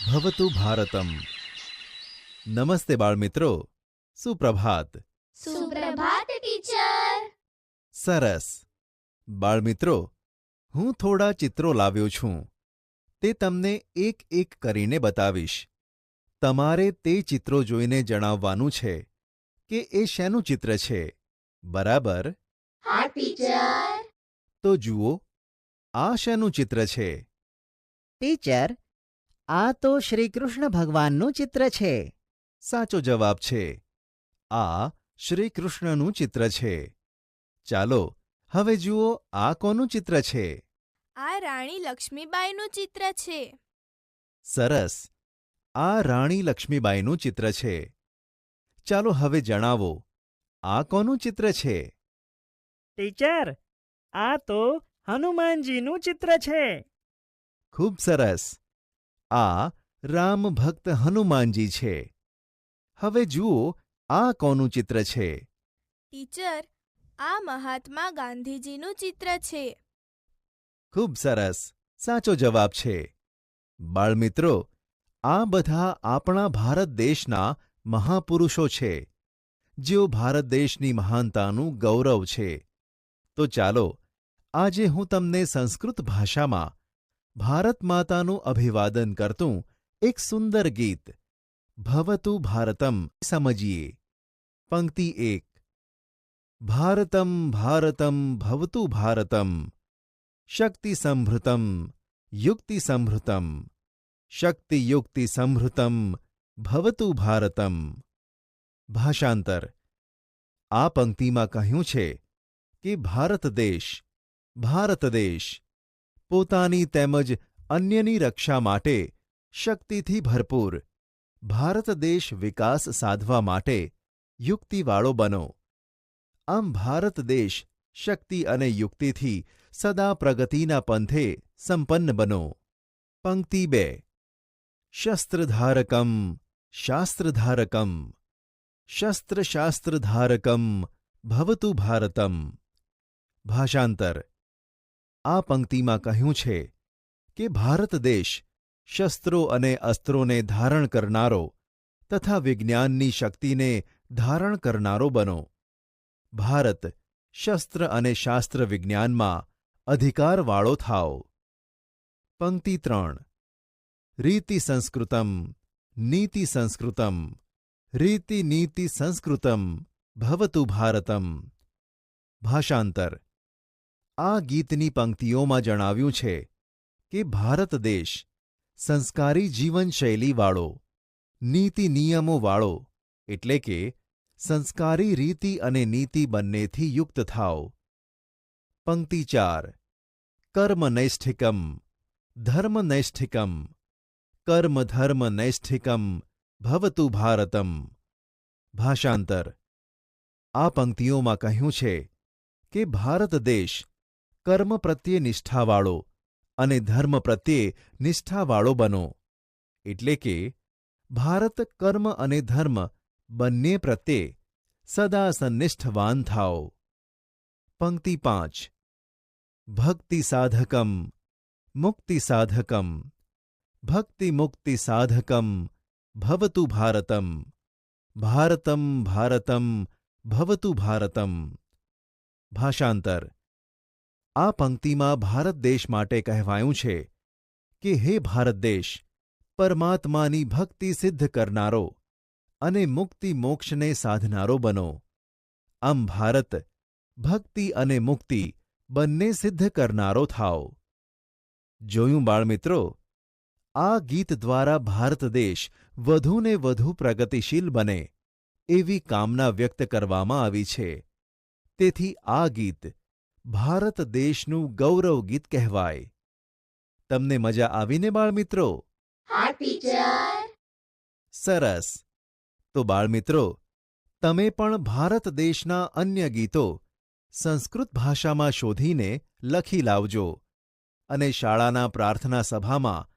ભવતુ ભારતમ. નમસ્તે બાળમિત્રો, સુપ્રભાત. સુપ્રભાત ટીચર. સરસ. બાળમિત્રો, હું થોડા ચિત્રો લાવ્યો છું. તે તમને એક એક કરીને બતાવીશ. તમારે તે ચિત્રો જોઈને જણાવવાનું છે કે એ શેનું ચિત્ર છે, બરાબર? હા ટીચર. તો જુઓ, આ શેનું ચિત્ર છે? ટીચર, આ તો શ્રી કૃષ્ણ ભગવાનનું ચિત્ર છે. સાચો જવાબ છે. આ શ્રી કૃષ્ણનું ચિત્ર છે. ચાલો હવે જુઓ, આ કોનું ચિત્ર છે? આ રાણી લક્ષ્મીબાઈનું ચિત્ર છે. સરસ. આ રાણી લક્ષ્મીબાઈનું ચિત્ર છે. ચાલો હવે જણાવો, આ કોનું ચિત્ર છે? ટીચર, આ તો હનુમાનજીનું ચિત્ર છે. ખૂબ સરસ. આ રામ ભક્ત હનુમાનજી છે. હવે જુઓ, આ કોનું ચિત્ર છે? ટીચર, આ મહાત્મા ગાંધીજીનું ચિત્ર છે. ખૂબ સરસ. સાચો જવાબ છે. બાળમિત્રો, આ બધા આપણા ભારત દેશના મહાપુરુષો છે, જેઓ ભારત દેશની મહાનતાનું ગૌરવ છે. તો ચાલો આજે હું તમને સંસ્કૃત ભાષામાં ભારત માતાનું અભિવાદન કરતું એક સુંદર ગીત ભવતુ ભારતમ સમજીએ. પંક્તિ 1. ભારતમ ભારતમ ભવતુ ભારતમ, શક્તિ સંભૃતમ યુક્તિ સંભૃતમ, શક્તિયુક્તિ સંભૃતમ ભવતુ ભારતમ. ભાષાંતર. આ પંક્તિમાં કહ્યું છે કે ભારત દેશ પોતાની તેમજ અન્યની રક્ષા માટે શક્તિથી ભરપૂર, ભારત દેશ વિકાસ સાધવા માટે યુક્તિવાળો બનો. આમ ભારત દેશ શક્તિ અને યુક્તિથી સદા પ્રગતિના પંથે સંપન્ન બનો. પંક્તિ 2. શસ્ત્રધારકમ શાસ્ત્રધારકમ, શસ્ત્રશાસ્ત્રધારકમ ભવતુ ભારતમ. ભાષાંતર. આ પંક્તિમાં કહ્યું છે કે ભારત દેશ શસ્ત્રો અને અસ્ત્રોને ધારણ કરનારો તથા વિજ્ઞાનની શક્તિને ધારણ કરનારો બનો. ભારત શસ્ત્ર અને શાસ્ત્ર વિજ્ઞાનમાં અધિકારવાળો થાવ. પંક્તિ 3. રીતિ સંસ્કૃતમ નીતિ સંસ્કૃતમ, રીતિ નીતિ સંસ્કૃતમ ભવતુ ભારતમ. ભાષાંતર. આ ગીતની પંક્તિઓમાં જણાવ્યું છે કે ભારત દેશ સંસ્કારી જીવનશૈલીવાળો, નીતિ નિયમોવાળો એટલે કે સંસ્કારી રીતિ અને નીતિ બંનેથી યુક્ત થાવ. પંક્તિ 4. કર્મનૈષ્ઠિકમ ધર્મનૈષ્ઠિકમ, કર્મધર્મનૈષ્ઠિકમ ભવતુ ભારતમ. ભાષાંતર. આ પંક્તિઓમાં કહ્યું છે કે ભારત દેશ કર્મ પ્રત્યે નિષ્ઠાવાળો અને ધર્મ પ્રત્યે નિષ્ઠાવાળો બનો એટલે કે ભારત કર્મ અને ધર્મ બંને પ્રત્યે સદા સંનિષ્ઠવાન થાવ. પંક્તિ 5. ભક્તિ સાધકમ મુક્તિ સાધકમ, ભક્તિ મુક્તિ સાધકમ ભવતુ ભારતમ. ભારતમ ભારતમ ભવતુ ભારતમ. ભાષાંતર. આ પંક્તિમાં ભારત દેશ માટે કહેવાયું છે કે હે ભારત દેશ, પરમાત્માની ભક્તિ સિદ્ધ કરનારો અને મુક્તિ મોક્ષને સાધનારો બનો. આમ ભારત ભક્તિ અને મુક્તિ બંને સિદ્ધ કરનારો થાવ. જોયું બાળમિત્રો, આ ગીત દ્વારા ભારત દેશ વધુને વધુ પ્રગતિશીલ બને એવી કામના વ્યક્ત કરવામાં આવી છે. તેથી આ ગીત ભારત દેશનું ગૌરવ ગીત કહેવાય. તમને મજા આવીને બાળમિત્રો? હા ટીચર. સરસ. તો બાળમિત્રો, તમે પણ ભારત દેશના અન્ય ગીતો સંસ્કૃત ભાષામાં શોધીને લખી લાવજો અને શાળાના પ્રાર્થના સભામાં